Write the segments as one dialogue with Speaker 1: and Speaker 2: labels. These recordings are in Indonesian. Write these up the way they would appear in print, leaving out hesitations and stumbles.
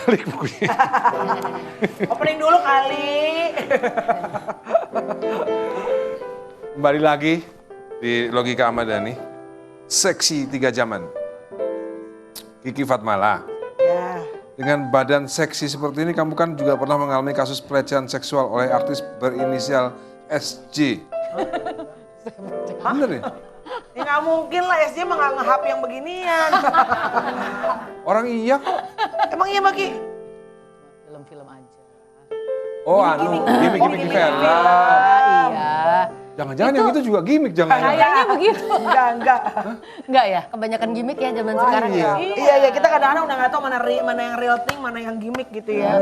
Speaker 1: balik bukunya.
Speaker 2: Opening dulu kali.
Speaker 1: Kembali lagi di Logika Ahmad Dhani. Seksi 3 zaman. Kiki Fatmala.
Speaker 2: Ya.
Speaker 1: Dengan badan seksi seperti ini, kamu kan juga pernah mengalami kasus pelecehan seksual oleh artis berinisial SJ. Bener ya?
Speaker 2: Ya nggak mungkin lah, SJ mah nggak nge-hap yang beginian.
Speaker 1: Orang iya kok.
Speaker 2: Emang iya Bagi?
Speaker 3: Film-film aja.
Speaker 1: Oh, gimmick film.
Speaker 3: Iya.
Speaker 1: Jangan-jangan yang itu juga gimmick, jangan-jangan.
Speaker 3: Kayaknya begitu.
Speaker 2: Enggak.
Speaker 3: Enggak ya? Kebanyakan gimmick ya zaman sekarang ya.
Speaker 2: Iya, kita kadang-kadang udah nggak tahu mana yang real thing, mana yang gimmick gitu ya.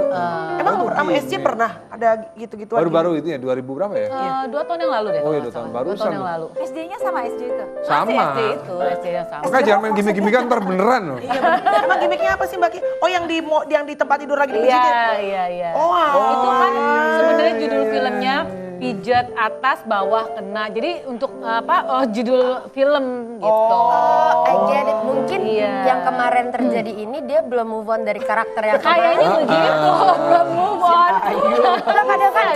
Speaker 2: Emang sama SJ pernah ada gitu-gituan?
Speaker 1: Baru-baru itu ya, 2000 berapa ya?
Speaker 3: 2 tahun yang lalu deh.
Speaker 1: Oh iya, 2
Speaker 3: kalau nggak
Speaker 1: tahun
Speaker 3: salah.
Speaker 1: barusan.
Speaker 3: 2 tahun yang lalu.
Speaker 4: SD-nya sama SJ itu?
Speaker 1: Sama.
Speaker 3: SD itu, SD yang sama.
Speaker 1: Makanya jangan main gimmick-gimmickan ntar beneran loh.
Speaker 2: Iya, bener. Emang gimmicknya apa sih Mbak Ki? Oh yang di tempat tidur lagi dipijitin?
Speaker 3: Iya.
Speaker 2: Oh,
Speaker 3: Itu kan sebenarnya judul filmnya pijat atas bawah kena. Jadi untuk judul film gitu.
Speaker 5: Oh, I get it. Mungkin
Speaker 3: Iya.
Speaker 5: yang kemarin terjadi ini dia belum move on dari karakter yang
Speaker 3: Kayaknya
Speaker 5: kemarin.
Speaker 3: begitu, belum move on.
Speaker 5: Kadang-kadang kan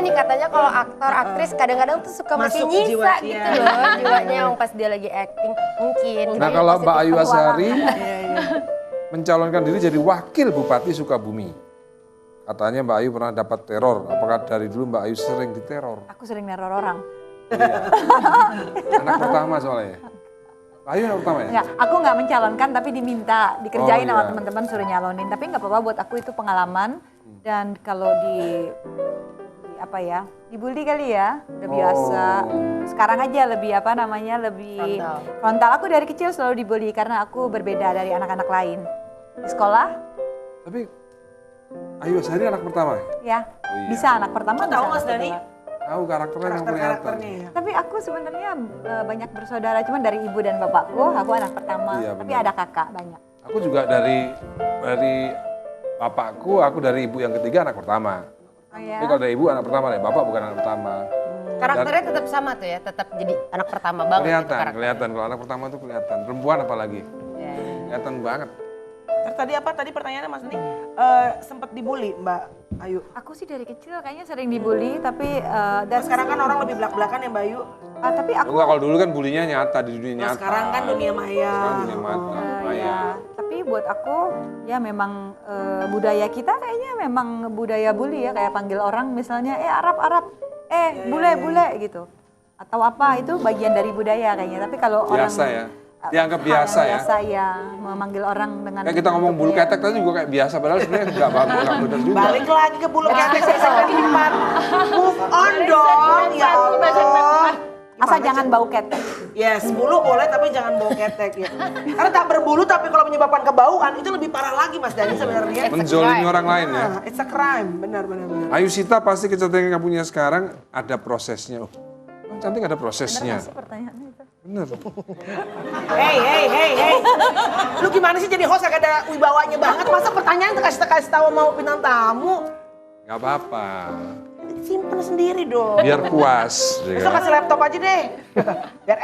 Speaker 5: katanya kalau aktor aktris kadang-kadang tuh suka masih
Speaker 2: Masuk
Speaker 5: nyisa
Speaker 2: jiwa,
Speaker 5: gitu
Speaker 2: iya.
Speaker 5: loh jiwanya yang pas dia lagi acting mungkin.
Speaker 1: Nah kalau Mbak Ayu Azhari mencalonkan diri jadi wakil Bupati Sukabumi. Katanya Mbak Ayu pernah dapat teror. Apakah dari dulu Mbak Ayu sering diteror?
Speaker 4: Aku sering neror orang.
Speaker 1: Anak pertama soalnya. Mbak Ayu anak pertama ya?
Speaker 4: Enggak, aku nggak mencalonkan tapi dikerjain
Speaker 1: Oh,
Speaker 4: sama
Speaker 1: iya.
Speaker 4: teman-teman suruh nyalonin. Tapi nggak apa-apa buat aku itu pengalaman. Dan kalau dibully kali ya, udah biasa. Sekarang aja lebih lebih frontal. Aku dari kecil selalu dibully karena aku berbeda dari anak-anak lain. Di sekolah,
Speaker 1: Tapi Ayu Azhari anak pertama ya?
Speaker 4: ya
Speaker 1: iya.
Speaker 4: bisa anak pertama.
Speaker 2: Tahu
Speaker 4: bisa
Speaker 2: Mas
Speaker 4: anak
Speaker 2: Dhani?
Speaker 4: kedua.
Speaker 1: Tahu karakternya yang kelihatan.
Speaker 2: Karakternya ya.
Speaker 4: Tapi aku sebenarnya banyak bersaudara, cuman dari ibu dan bapakku, aku anak pertama.
Speaker 1: Iya,
Speaker 4: Tapi
Speaker 1: benar.
Speaker 4: ada kakak banyak.
Speaker 1: Aku juga dari bapakku, aku dari ibu yang ketiga anak pertama.
Speaker 4: Oh ya.
Speaker 1: Tapi kalau dari ibu anak pertama, dari bapak bukan anak pertama.
Speaker 5: Karakternya tetap sama tuh ya, tetap jadi anak pertama banget. gitu karakternya.
Speaker 1: Kelihatan. Kalau anak pertama tuh kelihatan. Perempuan apalagi.
Speaker 5: Ya.
Speaker 1: Kelihatan banget.
Speaker 2: Terus tadi pertanyaannya Mas Dhani, sempat dibully Mbak Ayu?
Speaker 4: Aku sih dari kecil kayaknya sering dibully, tapi dan
Speaker 2: Sekarang kan orang lebih belak-belakan ya Mbak Ayu.
Speaker 4: tapi aku
Speaker 1: Enggak, kalau dulu kan bulinya nyata di dunia nyata.
Speaker 2: Sekarang kan dunia maya.
Speaker 1: Sekarang dunia maya.
Speaker 4: ya, tapi buat aku ya memang budaya kita kayaknya memang budaya bully ya, kayak panggil orang misalnya Arab, bule gitu. Atau apa itu bagian dari budaya kayaknya. Tapi kalau
Speaker 1: Biasa
Speaker 4: orang
Speaker 1: ya. Dianggap biasa ya.
Speaker 4: Biasa ya, memanggil orang dengan
Speaker 1: Kayak kita ngomong bulu ketek tadi juga kayak biasa, padahal sebenarnya nggak bagus, nggak benar juga.
Speaker 2: Balik lagi ke bulu ketek segmen 4. Move on dong, ya Allah.
Speaker 4: asal jangan bau ketek.
Speaker 2: Yes, bulu boleh tapi jangan bau ketek ya. Karena tak berbulu tapi kalau menyebabkan kebauan itu lebih parah lagi Mas Dhani sebenarnya.
Speaker 1: Menzolimi orang lain ya.
Speaker 2: Nah, it's a crime, benar.
Speaker 1: Ayu Sita pasti kecantikan yang kamu punya sekarang ada prosesnya. Oh, cantik ada prosesnya.
Speaker 4: Bener nggak sih pertanyaannya itu?
Speaker 1: Bener.
Speaker 2: Hey. Lu gimana sih jadi host gak ada wibawanya banget? Masa pertanyaan kasih tahu mau bintang tamu?
Speaker 1: Gak apa-apa.
Speaker 2: Simpen sendiri dong.
Speaker 1: Biar puas. ya
Speaker 2: Besok
Speaker 1: kan?
Speaker 2: kasih laptop aja deh. Biar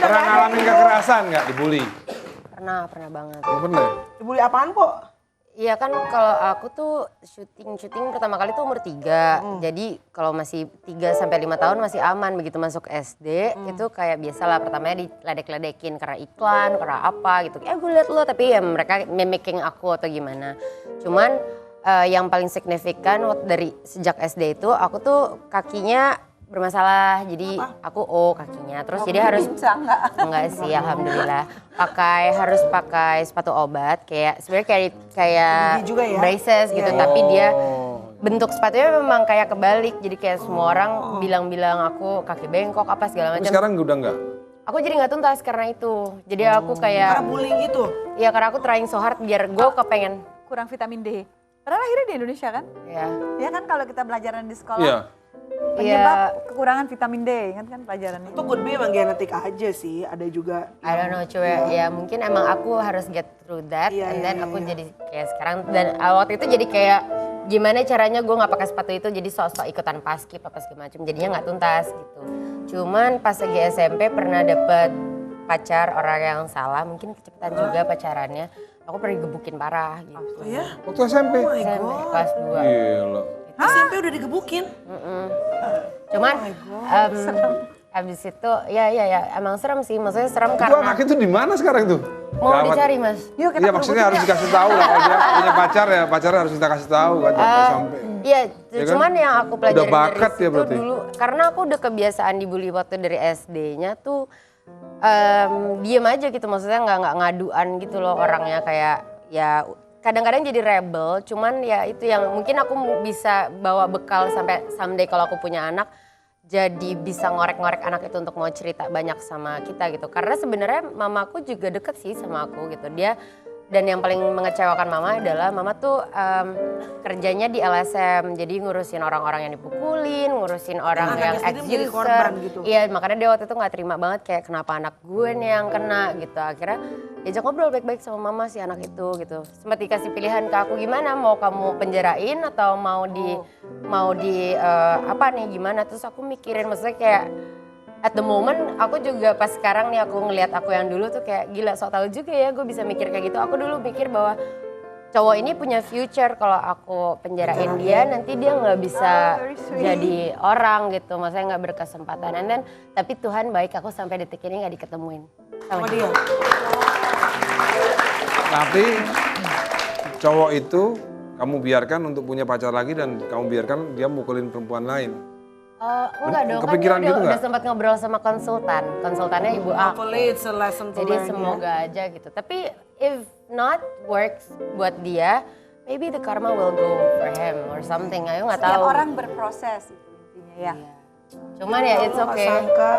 Speaker 1: Pernah ngalamin kekerasan nggak dibully?
Speaker 5: Pernah banget.
Speaker 1: Oh, pernah.
Speaker 2: Dibully apaan kok?
Speaker 5: Iya kan kalau aku tuh syuting pertama kali tuh umur 3. Jadi kalau masih 3 sampai 5 tahun masih aman, begitu masuk SD itu kayak biasalah pertamanya diledek-ledekin karena iklan, karena apa gitu. Gue liat lo, tapi ya mereka mimicking aku atau gimana. Cuman yang paling signifikan dari sejak SD itu aku tuh kakinya bermasalah, jadi aku kakinya terus jadi harus enggak sih alhamdulillah harus pakai sepatu obat kayak sebenarnya kayak
Speaker 2: juga ya?
Speaker 5: braces gitu tapi dia bentuk sepatunya memang kayak kebalik, jadi kayak semua orang bilang aku kaki bengkok apa segala
Speaker 1: Tapi
Speaker 5: macam.
Speaker 1: sekarang udah enggak?
Speaker 5: Aku jadi nggak tuntas karena itu, jadi aku kayak
Speaker 2: Karena bullying itu?
Speaker 5: ya karena aku trying so hard biar gue kepengen
Speaker 4: Kurang vitamin D. Padahal akhirnya di Indonesia kan?
Speaker 5: ya.
Speaker 4: Ya kan kalau kita pelajaran di sekolah.
Speaker 1: Iya.
Speaker 4: Penyebab kekurangan vitamin D, ingat kan pelajaran
Speaker 2: Itu could be emang genetik aja sih, ada juga.
Speaker 5: I don't know cuy, ya mungkin emang aku harus get through that
Speaker 2: Iya,
Speaker 5: and
Speaker 2: iya,
Speaker 5: then
Speaker 2: iya,
Speaker 5: aku
Speaker 2: iya.
Speaker 5: jadi kayak sekarang dan waktu itu jadi kayak gimana caranya gue nggak pakai sepatu itu jadi sok-sok ikutan paskib apa segala macam jadinya nggak tuntas gitu. Cuman pas lagi SMP pernah dapet pacar orang yang salah, mungkin kecepatan juga pacarannya. Aku pernah digebukin parah gitu.
Speaker 2: Ya?
Speaker 1: Waktu SMP?
Speaker 2: Oh my
Speaker 5: SMP
Speaker 2: God.
Speaker 5: kelas 2.
Speaker 1: Gila.
Speaker 2: SMP udah digebukin?
Speaker 5: Cuman habis itu ya emang serem sih. Maksudnya serem
Speaker 1: Itu
Speaker 5: karena
Speaker 1: anak itu di mana sekarang tuh?
Speaker 5: mau
Speaker 1: Gawat.
Speaker 5: dicari Mas.
Speaker 4: Yuk kita
Speaker 1: Iya maksudnya harus dikasih tahu lah kalau dia punya pacar ya pacarnya harus kita kasih tahu kan jangan sampai.
Speaker 5: Iya,
Speaker 1: Ya kan?
Speaker 5: cuman yang aku pelajarin
Speaker 1: Udah bakat
Speaker 5: dari
Speaker 1: ya
Speaker 5: situ
Speaker 1: berarti?
Speaker 5: dulu, karena aku udah kebiasaan dibully waktu dari SD-nya tuh diem aja gitu, maksudnya nggak ngaduan gitu loh orangnya kayak ya kadang-kadang jadi rebel, cuman ya itu yang mungkin aku bisa bawa bekal sampai someday kalau aku punya anak, jadi bisa ngorek-ngorek anak itu untuk mau cerita banyak sama kita gitu. Karena sebenarnya mamaku juga deket sih sama aku gitu. Dia dan yang paling mengecewakan mama adalah mama tuh kerjanya di LSM. Jadi ngurusin orang-orang yang dipukulin, ngurusin orang
Speaker 2: Anaknya
Speaker 5: yang
Speaker 2: sendiri menjadi
Speaker 5: ex-user.
Speaker 2: korban gitu.
Speaker 5: Iya, makanya dia waktu itu gak terima banget kayak kenapa anak gue nih yang kena gitu. Akhirnya diajak ngobrol baik-baik sama mama si anak itu gitu. Sempat dikasih pilihan ke aku gimana, mau kamu penjarain atau mau di apa nih gimana. Terus aku mikirin maksudnya kayak at the moment aku juga pas sekarang nih aku ngelihat aku yang dulu tuh kayak gila sok tahu juga ya gue bisa mikir kayak gitu. Aku dulu mikir bahwa cowok ini punya future kalau aku penjarain dia nanti dia nggak bisa jadi orang gitu. Maksudnya nggak berkesempatan. And then tapi Tuhan baik aku sampai detik ini nggak diketemuin sama dia.
Speaker 1: Tapi cowok itu kamu biarkan untuk punya pacar lagi dan kamu biarkan dia mukulin perempuan lain.
Speaker 5: Enggak dong,
Speaker 1: Kepikiran
Speaker 5: kan dia
Speaker 1: gitu
Speaker 5: udah
Speaker 1: nggak?
Speaker 5: sempat ngobrol sama konsultannya ibu aku.
Speaker 2: Hopefully it's a lesson to
Speaker 5: Jadi
Speaker 2: learn, ya.
Speaker 5: semoga aja gitu. Tapi if not works buat dia, maybe the karma will go for him or something. Ayo nggak
Speaker 4: Setiap
Speaker 5: tahu.
Speaker 4: orang berproses itu intinya ya.
Speaker 5: Cuman ya it's
Speaker 2: Nggak
Speaker 5: okay.
Speaker 2: sangka.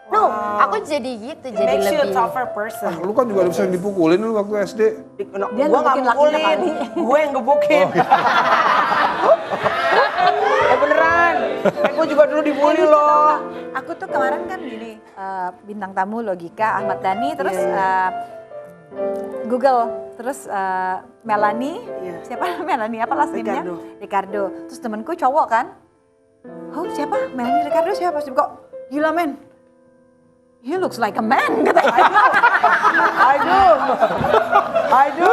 Speaker 5: No, aku jadi gitu, jadi
Speaker 2: Makes you a
Speaker 5: lebih.
Speaker 2: tougher person.
Speaker 1: Lu kan juga bisa dipukulin lu waktu SD.
Speaker 4: Dia
Speaker 2: Gue gak
Speaker 4: ngebukin lakinya
Speaker 2: mukulin,
Speaker 4: kali.
Speaker 2: gue yang gebukin. Beneran, gue juga dulu dibully
Speaker 4: Gitu,
Speaker 2: loh.
Speaker 4: tau nggak? Aku tuh kemarin kan gini, bintang tamu logika Ahmad Dhani, terus Google, terus Melanie,
Speaker 2: Iya.
Speaker 4: siapa Melanie apa last name-nya?
Speaker 2: Ricardo.
Speaker 4: Ricardo. Terus temenku cowok kan, oh siapa? Melanie Ricardo siapa? Terus kok gila men, he looks like a man katanya.
Speaker 2: I do.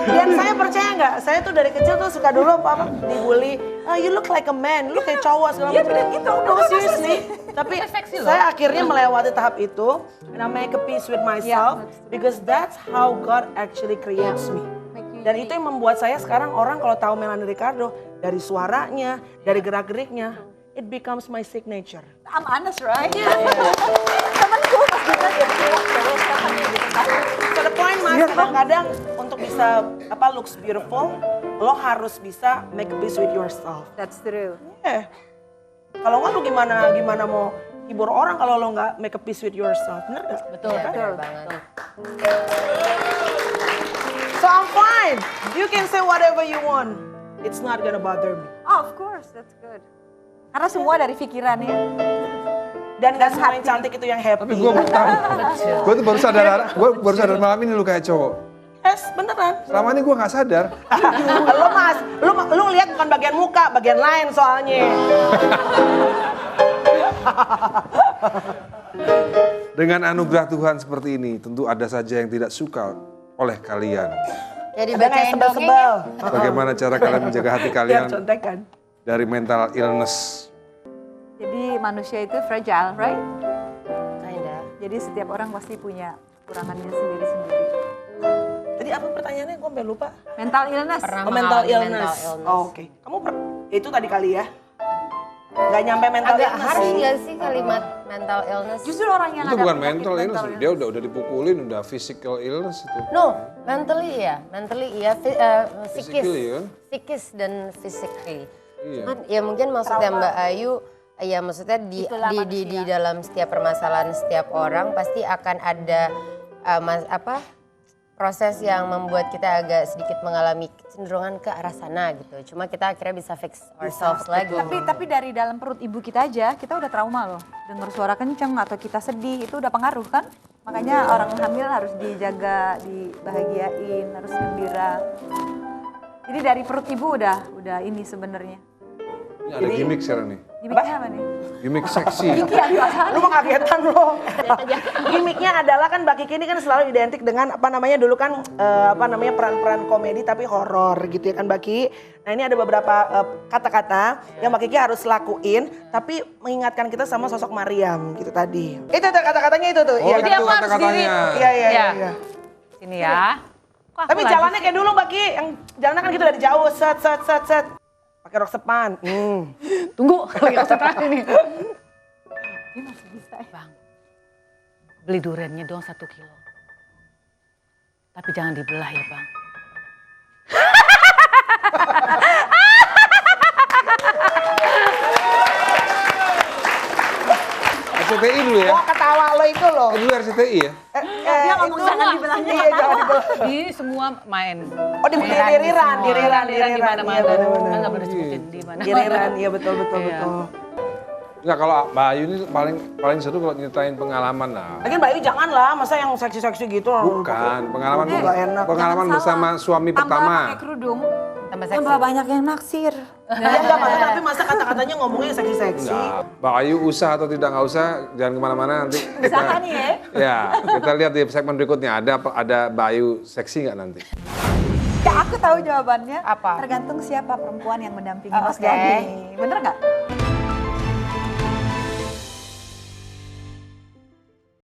Speaker 2: Dan saya percaya nggak, saya tuh dari kecil tuh suka dulu apa dibully. Ah, you look like a man, lu kayak cowok segala
Speaker 4: Dia
Speaker 2: macam.
Speaker 4: bilang gitu,
Speaker 2: No, seriously. Tapi
Speaker 3: seksi loh.
Speaker 2: saya akhirnya melewati tahap itu, and I make a peace with myself, because that's how God actually creates me. Dan itu yang membuat saya sekarang orang kalau tahu Melanie Ricardo dari suaranya, dari gerak-geriknya, it becomes my signature.
Speaker 4: I'm honest, right? Temenku pas bilang ya, cowok siapa nih gitu kan.
Speaker 2: To the point mas, kadang-kadang untuk bisa looks beautiful, lo harus bisa make a peace with yourself.
Speaker 4: That's true.
Speaker 2: Kalau nggak lo gimana mau hibur orang kalau lo nggak make a peace with yourself, bener nggak?
Speaker 3: Betul.
Speaker 5: Ya, bener banget.
Speaker 2: So I'm fine. You can say whatever you want. It's not gonna bother me.
Speaker 4: Oh, of course, that's good. Karena semua dari pikiran ya.
Speaker 2: Dan nggak semua yang cantik itu yang happy.
Speaker 1: Tapi gue tahu, gue tuh baru sadar malam ini lu kayak cowok.
Speaker 2: Yes, beneran.
Speaker 1: Selama ini gue nggak sadar.
Speaker 2: Lo mas, lu lihat bukan bagian muka, bagian lain soalnya.
Speaker 1: Dengan anugerah Tuhan seperti ini, tentu ada saja yang tidak suka oleh kalian.
Speaker 5: Jadi
Speaker 2: Ada nggak yang
Speaker 5: bacain dongeng
Speaker 2: sebel-sebel?
Speaker 5: ya?
Speaker 1: Bagaimana cara kalian menjaga hati
Speaker 2: Biar
Speaker 1: kalian
Speaker 2: contekan.
Speaker 1: dari mental illness?
Speaker 4: Jadi manusia itu fragile, right?
Speaker 5: Kinda.
Speaker 4: Jadi setiap orang pasti punya kekurangannya sendiri-sendiri.
Speaker 2: Tadi apa pertanyaannya? Gue sampai lupa.
Speaker 4: Mental illness.
Speaker 5: Pernah
Speaker 2: Oh, mental
Speaker 5: mengalami
Speaker 2: illness.
Speaker 5: mental illness.
Speaker 2: Oh, oke. Kamu itu tadi kali ya? Nggak nyampe mental
Speaker 5: Agak
Speaker 2: illness
Speaker 5: harsh
Speaker 2: sih.
Speaker 5: nggak sih kalimat mental illness?
Speaker 4: Justru orang yang
Speaker 1: Itu
Speaker 4: ada
Speaker 1: bukan
Speaker 4: penyakit
Speaker 1: mental illness, dia udah dipukulin, udah physical illness itu.
Speaker 5: No, mentally iya, psikis,
Speaker 1: Physically, kan?
Speaker 5: psikis dan physically.
Speaker 1: Iya.
Speaker 5: Cuman ya mungkin maksudnya Mbak Ayu, ya maksudnya
Speaker 4: Itulah
Speaker 5: di dalam setiap permasalahan setiap orang pasti akan ada proses yang membuat kita agak sedikit mengalami kecenderungan ke arah sana gitu. Cuma kita akhirnya bisa fix ourselves lagi.
Speaker 4: Tapi dari dalam perut ibu kita aja, kita udah trauma loh. Dengar suara kenceng atau kita sedih, itu udah pengaruh kan? Makanya orang hamil harus dijaga, dibahagiain, harus gembira. Jadi dari perut ibu udah ini sebenarnya.
Speaker 1: Ini ada gimmick sekarang nih.
Speaker 4: Gimiknya apa nih?
Speaker 1: Gimmick seksi.
Speaker 2: Lu mau kagetan lo. Gimiknya adalah kan Mbak Kiki ini kan selalu identik dengan apa namanya dulu kan peran-peran komedi tapi horor gitu ya kan Mbak Kiki. Nah ini ada beberapa kata-kata yang Mbak Kiki harus lakuin tapi mengingatkan kita sama sosok Maryam gitu tadi. Itu tuh kata-katanya itu tuh.
Speaker 1: Oh,
Speaker 2: Iya.
Speaker 1: itu
Speaker 3: Jadi aku harus
Speaker 1: kata-katanya.
Speaker 2: Iya.
Speaker 3: Iya. Sini ya. Kok aku
Speaker 2: Tapi
Speaker 3: lagi
Speaker 2: jalannya
Speaker 3: sih?
Speaker 2: kayak dulu Mbak Ki, yang jalannya kan gitu dari jauh, set. Pakai rok sepan.
Speaker 3: Tunggu, lagi konsentrasi nih.
Speaker 4: Dia masih bisa ya.
Speaker 3: Bang, beli duriannya dong 1 kilo. Tapi jangan dibelah ya bang.
Speaker 1: RCTI dulu ya?
Speaker 2: Wah ketawa lo itu loh.
Speaker 1: Dulu RCTI ya?
Speaker 4: Dia ngomong jangan dibelahnya.
Speaker 2: Iya jangan dibelah.
Speaker 3: Di semua main.
Speaker 2: Oh di diriran.
Speaker 3: Di mana-mana.
Speaker 2: Iya, bener-bener.
Speaker 3: Kan nggak boleh sebutin di mana.
Speaker 2: Diriran, iya betul.
Speaker 3: Iya.
Speaker 1: Enggak, kalau Mbak Ayu ini paling seru kalau nyeritain pengalaman lah.
Speaker 2: Lagian Mbak Ayu jangan lah, masa yang seksi-seksi gitu.
Speaker 1: Bukan, pengalaman
Speaker 2: Nggak enak.
Speaker 1: pengalaman bersama suami
Speaker 4: Tambah
Speaker 1: pertama.
Speaker 4: pakai kerudung,
Speaker 3: Tambah seksi.
Speaker 4: tambah banyak yang naksir.
Speaker 2: Ya enggak maksudnya, tapi masa kata-katanya ngomongnya seksi-seksi.
Speaker 1: Enggak, Mbak Ayu usah atau tidak nggak usah, jangan kemana-mana nanti.
Speaker 4: Usaha nih ya.
Speaker 1: Ya, kita lihat di segmen berikutnya ada Mbak Ayu seksi nggak nanti?
Speaker 4: Ya aku tahu jawabannya.
Speaker 3: Apa?
Speaker 4: Tergantung siapa perempuan yang mendampingi
Speaker 2: Oh,
Speaker 4: Mas
Speaker 2: oke.
Speaker 4: Gani. Bener nggak?